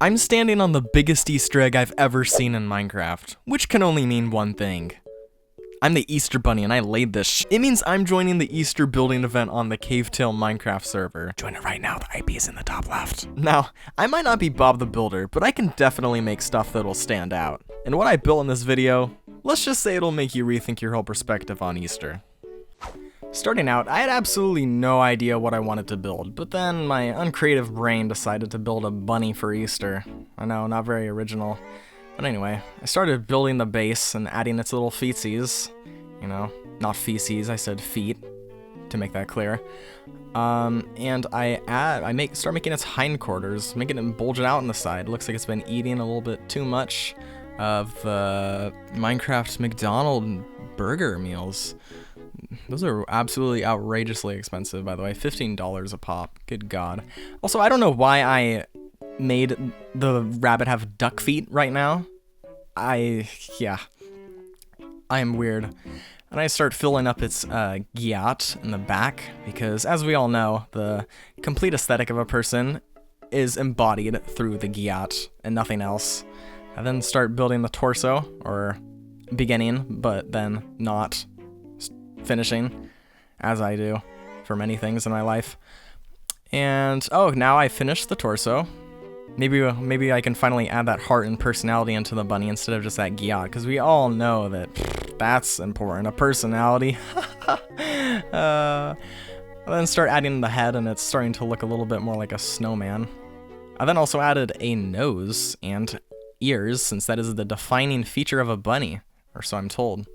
I'm standing on the biggest Easter egg I've ever seen in Minecraft, which can only mean one thing. I'm the Easter Bunny and I laid this It means I'm joining the Easter building event on the Cavetail Minecraft server. Join it right now, the IP is in the top left. Now, I might not be Bob the Builder, but I can definitely make stuff that'll stand out. And what I built in this video, let's just say it'll make you rethink your whole perspective on Easter. Starting out, I had absolutely no idea what I wanted to build, but then my uncreative brain decided to build a bunny for Easter. I know, not very original. But anyway, I started building the base and adding its little feetsies. You know, not feces, I said feet, to make that clear. And I start making its hindquarters, making it bulge it out on the side. Looks like it's been eating a little bit too much of Minecraft McDonald's burger meals. Those are absolutely outrageously expensive, by the way. $15 a pop. Good God. Also, I don't know why I made the rabbit have duck feet right now. Yeah. I am weird. And I start filling up its gyat in the back, because as we all know, the complete aesthetic of a person is embodied through the gyat and nothing else. I then start building the torso, or beginning, but then not finishing, as I do for many things in my life. And oh, now I finished the torso. Maybe I can finally add that heart and personality into the bunny instead of just that gyat, because we all know that that's important, a personality. I then start adding the head, and it's starting to look a little bit more like a snowman. I then also added a nose and ears, since that is the defining feature of a bunny, or so I'm told.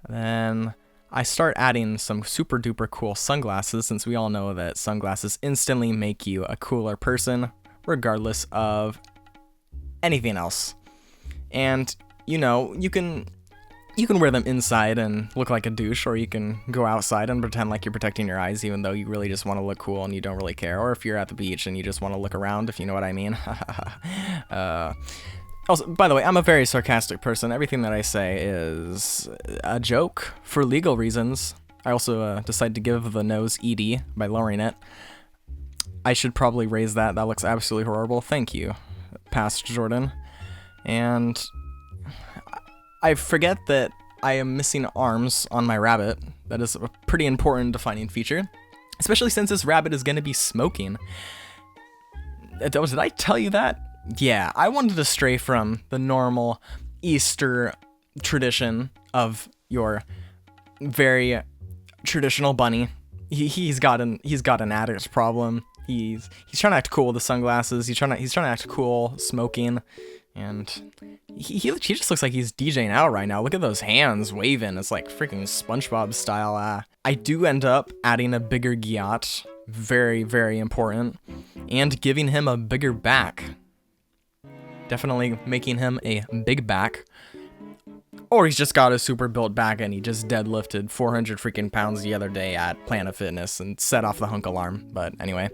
Then I start adding some super duper cool sunglasses, since we all know that sunglasses instantly make you a cooler person, regardless of anything else. And, you know, you can wear them inside and look like a douche, or you can go outside and pretend like you're protecting your eyes, even though you really just want to look cool and you don't really care. Or if you're at the beach and you just want to look around, if you know what I mean. Also, by the way, I'm a very sarcastic person. Everything that I say is a joke for legal reasons. I also decided to give the nose ED by lowering it. I should probably raise that. That looks absolutely horrible. Thank you, past Jordan. And I forget that I am missing arms on my rabbit. That is a pretty important defining feature, especially since this rabbit is going to be smoking. Did I tell you that? Yeah, I wanted to stray from the normal Easter tradition of your very traditional bunny. He's got an addict problem. He's trying to act cool with the sunglasses. He's trying to act cool smoking, and he just looks like he's DJing out right now. Look at those hands waving. It's like freaking SpongeBob style. I do end up adding a bigger gyat, very, very important, and giving him a bigger back. Definitely making him a big back. Or he's just got a super built back and he just deadlifted 400 freaking pounds the other day at Planet Fitness and set off the hunk alarm. But anyway,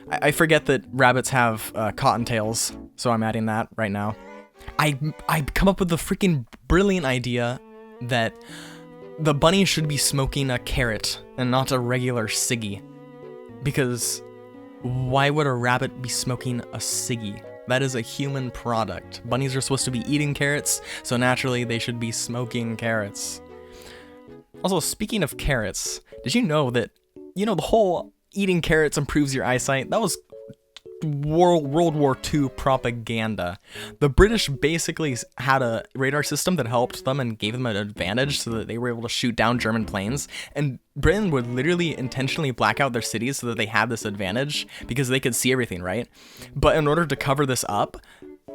I forget that rabbits have cottontails, so I'm adding that right now. I come up with the freaking brilliant idea that the bunny should be smoking a carrot and not a regular ciggy. Because why would a rabbit be smoking a ciggy? That is a human product. Bunnies are supposed to be eating carrots, so naturally they should be smoking carrots. Also, speaking of carrots, did you know that, the whole eating carrots improves your eyesight? That was World War II propaganda. The British basically had a radar system that helped them and gave them an advantage so that they were able to shoot down German planes. And Britain would literally intentionally black out their cities so that they had this advantage because they could see everything, right? But in order to cover this up,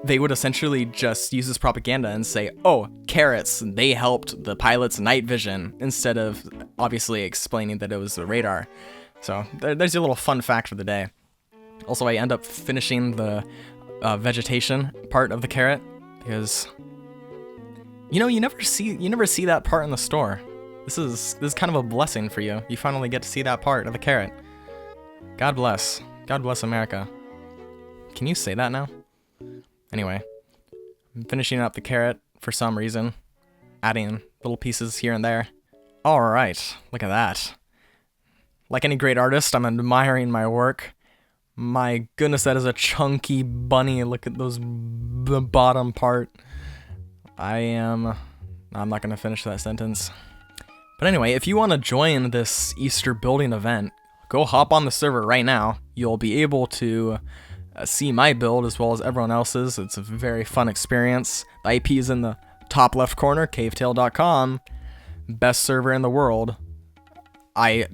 they would essentially just use this propaganda and say, oh, carrots, they helped the pilot's night vision, instead of obviously explaining that it was the radar. So there's your little fun fact for the day. Also, I end up finishing the vegetation part of the carrot because, you never see that part in the store. This is kind of a blessing for you. You finally get to see that part of the carrot. God bless America. Can you say that now? Anyway, I'm finishing up the carrot for some reason, adding little pieces here and there. All right, look at that. Like any great artist, I'm admiring my work. My goodness, that is a chunky bunny. Look at the bottom part. I'm not gonna finish that sentence. But anyway, if you want to join this Easter building event, go hop on the server right now. You'll be able to see my build as well as everyone else's. It's a very fun experience. The IP is in the top left corner, cavetail.com. Best server in the world. I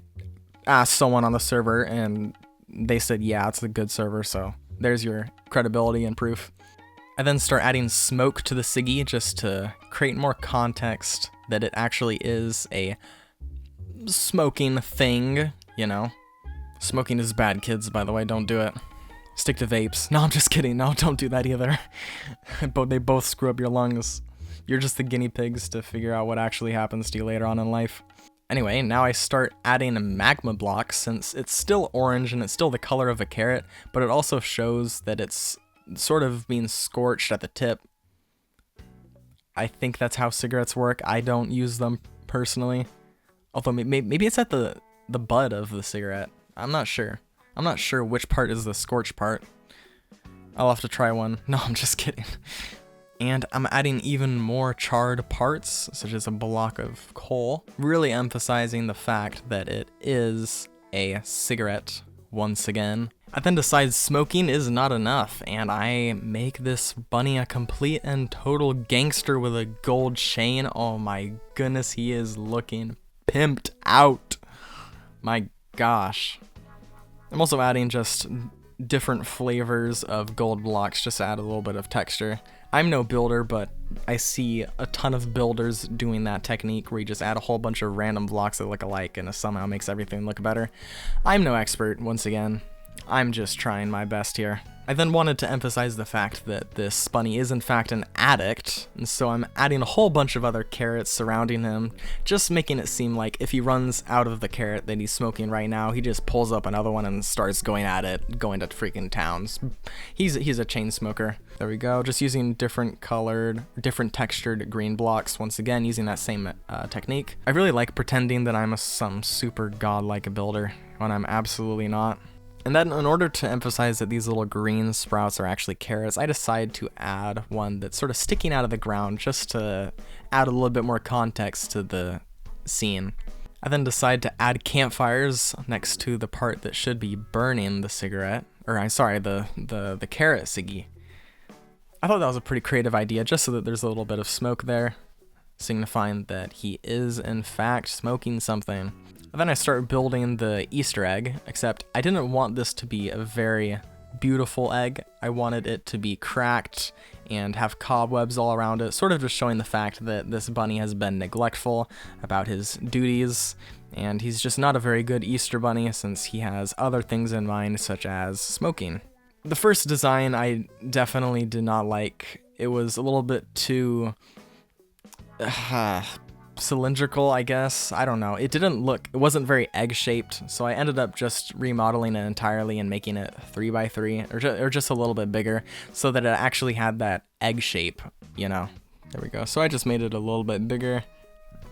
asked someone on the server and they said, yeah, it's a good server, so there's your credibility and proof. I then start adding smoke to the Siggy just to create more context that it actually is a smoking thing, you know. Smoking is bad, kids, by the way, don't do it. Stick to vapes. No, I'm just kidding. No, don't do that either. But they both screw up your lungs. You're just the guinea pigs to figure out what actually happens to you later on in life. Anyway, now I start adding magma blocks since it's still orange and it's still the color of a carrot, but it also shows that it's sort of being scorched at the tip. I think that's how cigarettes work. I don't use them personally. Although maybe it's at the bud of the cigarette. I'm not sure. I'm not sure which part is the scorched part. I'll have to try one. No, I'm just kidding. And I'm adding even more charred parts, such as a block of coal, really emphasizing the fact that it is a cigarette once again. I then decide smoking is not enough, and I make this bunny a complete and total gangster with a gold chain. Oh my goodness, he is looking pimped out. My gosh. I'm also adding just different flavors of gold blocks just to add a little bit of texture. I'm no builder, but I see a ton of builders doing that technique where you just add a whole bunch of random blocks that look alike and it somehow makes everything look better. I'm no expert, once again. I'm just trying my best here. I then wanted to emphasize the fact that this bunny is in fact an addict, and so I'm adding a whole bunch of other carrots surrounding him, just making it seem like if he runs out of the carrot that he's smoking right now, he just pulls up another one and starts going at it, going to freaking towns. He's a chain smoker. There we go, just using different colored, different textured green blocks, once again using that same technique. I really like pretending that I'm some super godlike builder, when I'm absolutely not. And then in order to emphasize that these little green sprouts are actually carrots, I decide to add one that's sort of sticking out of the ground just to add a little bit more context to the scene. I then decide to add campfires next to the part that should be burning the cigarette, or I'm sorry, the carrot Siggy. I thought that was a pretty creative idea, just so that there's a little bit of smoke there, signifying that he is in fact smoking something. And then I start building the Easter egg, except I didn't want this to be a very beautiful egg. I wanted it to be cracked and have cobwebs all around it, sort of just showing the fact that this bunny has been neglectful about his duties, and he's just not a very good Easter bunny since he has other things in mind, such as smoking. The first design I definitely did not like. It was a little bit too cylindrical, I guess. I don't know. It wasn't very egg-shaped, so I ended up just remodeling it entirely and making it 3x3, or just a little bit bigger, so that it actually had that egg shape, you know. There we go. So I just made it a little bit bigger,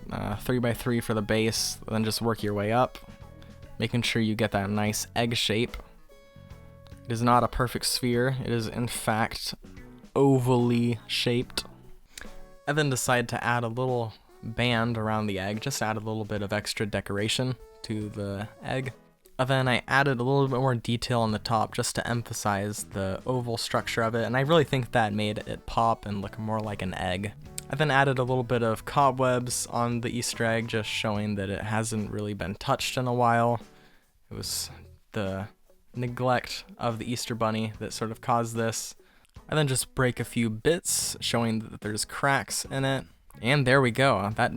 3x3 for the base, then just work your way up, making sure you get that nice egg shape. It is not a perfect sphere. It is, in fact, ovally shaped. I then decide to add a little band around the egg, just add a little bit of extra decoration to the egg. And then I added a little bit more detail on the top just to emphasize the oval structure of it, and I really think that made it pop and look more like an egg. I then added a little bit of cobwebs on the Easter egg, just showing that it hasn't really been touched in a while. It was the neglect of the Easter bunny that sort of caused this. I then just break a few bits, showing that there's cracks in it. And there we go. That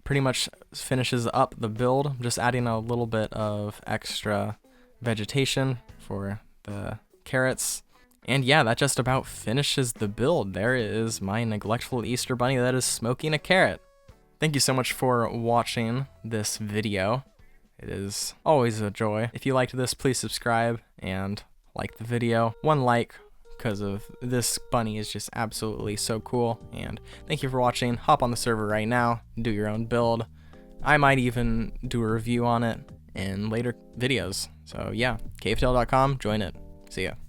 pretty much finishes up the build. I'm just adding a little bit of extra vegetation for the carrots. And yeah, that just about finishes the build. There is my neglectful Easter bunny that is smoking a carrot. Thank you so much for watching this video. It is always a joy. If you liked this, please subscribe and like the video. One like, because of this bunny is just absolutely so cool. And thank you for watching. Hop on the server right now, do your own build. I might even do a review on it in later videos. So yeah, cavetail.com, join it. See ya.